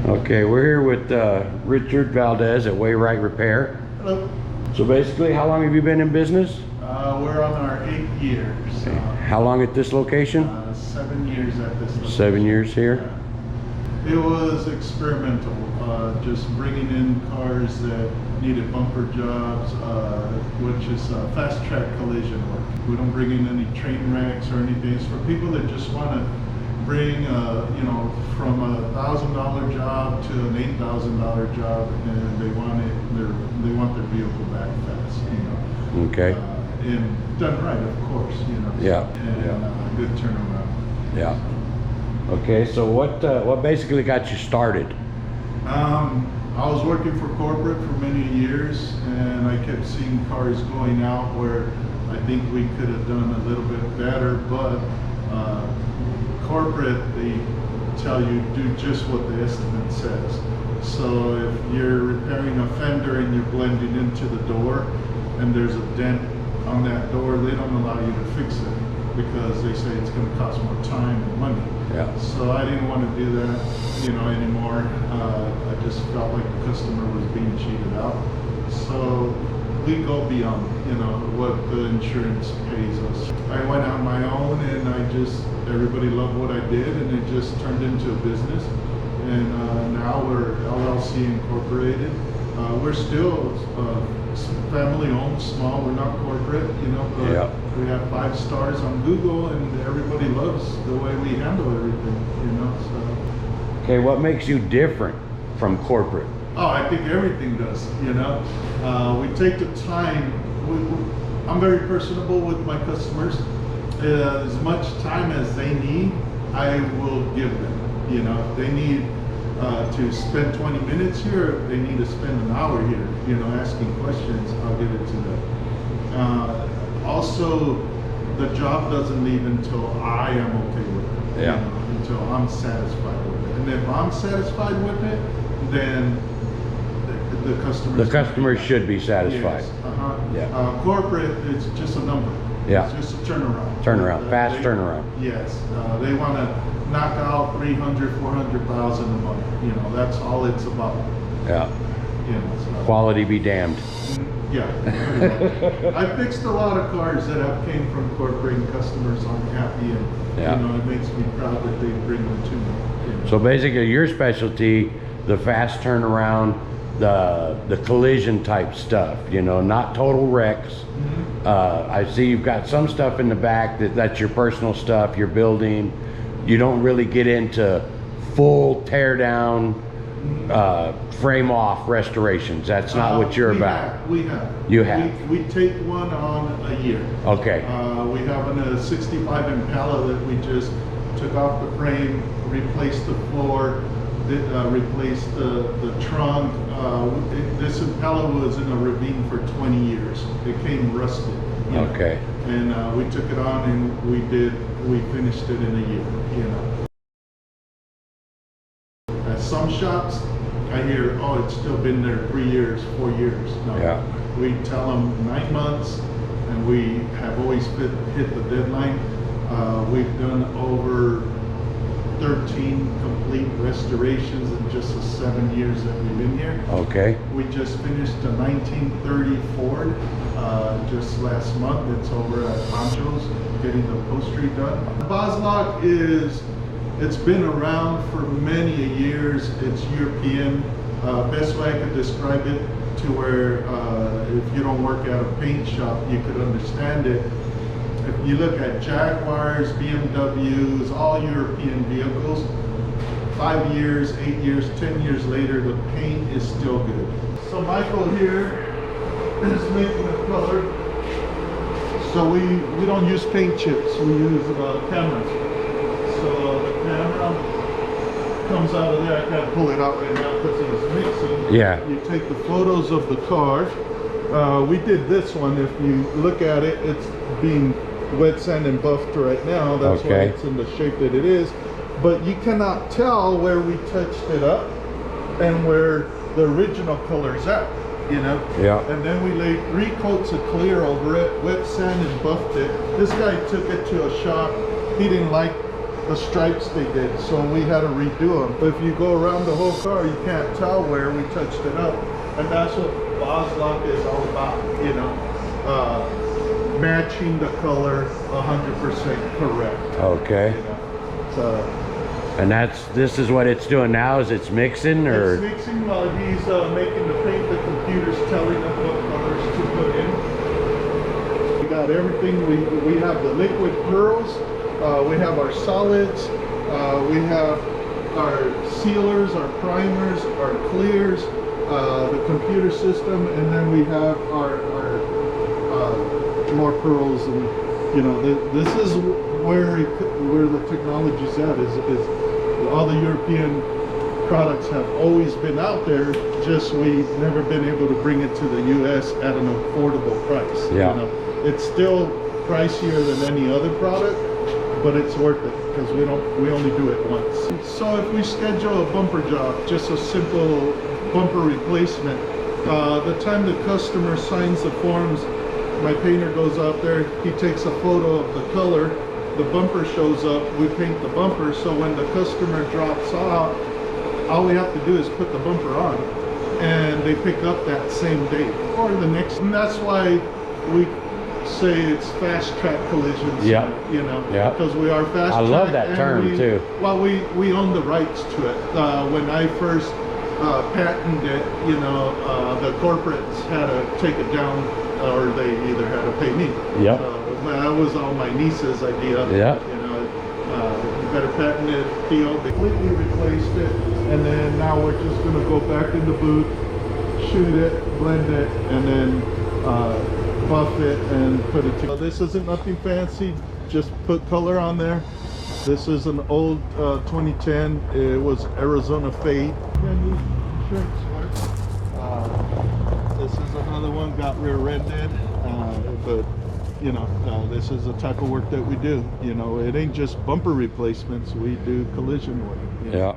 Okay, we're here with Richard Valdez at Wayrite Repair. Hello. So basically, how long have you been in business? We're on our 8th year. So, How long at this location? 7 years at this location. 7 years here. It was experimental, just bringing in cars that needed bumper jobs, which is fast track collision work. We don't bring in any train wrecks or anything. It's for people that just want to bring, from a $1,000 job to an $8,000 job, and they want their vehicle back fast. Okay. And done right, of course. Yeah. And good turnaround. Yeah. Okay, so what basically got you started? I was working for corporate for many years, and I kept seeing cars going out where I think we could have done a little bit better, but corporate, they tell you do just what the estimate says. So if you're repairing a fender and you're blending into the door and there's a dent on that door, they don't allow you to fix it because they say it's going to cost more time and money. Yeah. So I didn't want to do that, anymore. I just felt like the customer was being cheated out. So we go beyond, what the insurance pays us. I went on my own, and everybody loved what I did, and it just turned into a business. And now we're LLC incorporated. We're still family owned, small. We're not corporate, but Yeah. we have 5 stars on Google, and everybody loves the way we handle everything, so. Okay, what makes you different from corporate? Oh, I think everything does, We take the time. I'm very personable with my customers. As much time as they need, I will give them. If they need to spend 20 minutes here, if they need to spend an hour here, asking questions, I'll give it to them. Also, the job doesn't leave until I am okay with it. Yeah. Until I'm satisfied with it. And if I'm satisfied with it, then the customer should be satisfied. Yes. Yeah. Corporate, it's just a number. Yeah. It's just a turnaround. Fast turnaround. Yes. They want to knock out 300, 400,000 a month. That's all it's about. Yeah. So. Quality be damned. Yeah. I fixed a lot of cars that have came from corporate, and customers aren't happy, and it makes me proud that they bring them to me. So basically, your specialty, the fast turnaround, the collision type stuff, not total wrecks. Mm-hmm. I see you've got some stuff in the back that's your personal stuff, your building. You don't really get into full tear down, frame off restorations. That's not what you're about. We have. You have. We take one on a year. Okay. We have a 65 Impala that we just took off the frame, replaced the floor, replaced the trunk. This Impala was in a ravine for 20 years. It came rusted. Okay. And we took it on, and we finished it in a year. At some shops, I hear, oh, it's still been there 3 years, 4 years. No. Yeah. We tell them 9 months, and we have always hit the deadline. We've done over 13 complete restorations in just the 7 years that we've been here. Okay. We just finished a 1930 Ford just last month. It's over at Poncho's, getting the upholstery done. Boslock it's been around for many years. It's European. Best way I could describe it, to where if you don't work at a paint shop, you could understand it. If you look at Jaguars, BMWs, all European vehicles, 5 years, 8 years, 10 years later, the paint is still good. So Michael here is making a color. So we don't use paint chips, we use cameras. So the camera comes out of there. I can't pull it out right now because it's mixing. Yeah. You take the photos of the car. We did this one. If you look at it, it's being wet sand and buffed right now. That's why it's in the shape that it is. But you cannot tell where we touched it up and where the original color's at, Yeah. And then we laid 3 coats of clear over it, wet sand and buffed it. This guy took it to a shop. He didn't like the stripes they did, so we had to redo them. But if you go around the whole car, you can't tell where we touched it up, and that's what Boslok is all about, you know, matching the color 100% correct. Okay. You know? So And this is what it's doing now, is it's mixing, or? it's mixing while he's making the paint. The computer's telling him what colors to put in. We got everything. We have the liquid pearls. We have our solids. We have our sealers, our primers, our clears, the computer system, and then we have our more pearls. And you know, this is where the technology's at. Is all the European products have always been out there, just we've never been able to bring it to the US at an affordable price. Yeah. You know, it's still pricier than any other product, but it's worth it because we only do it once. So if we schedule a bumper job, just a simple bumper replacement, the time the customer signs the forms, my painter goes out there, he takes a photo of the color, the bumper shows up, we paint the bumper, so when the customer drops off, all we have to do is put the bumper on, and they pick up that same day or the next. And that's why we say it's fast track collisions. Yeah. You know, yeah, because we are fast I track. love that term too. Well, we own the rights to it. When I first patented it, you know, the corporates had to take it down, or they either had to pay me. Yep. That was all my niece's idea. Yeah. You know, you better patent it, Theo. They completely replaced it, and then now we're just gonna go back in the booth, shoot it, blend it, and then buff it and put it together. This isn't nothing fancy, just put color on there. This is an old 2010, it was Arizona Fade. This is another one, got rear-ended, but you know, this is the type of work that we do. You know, it ain't just bumper replacements, we do collision work. You know? Yeah.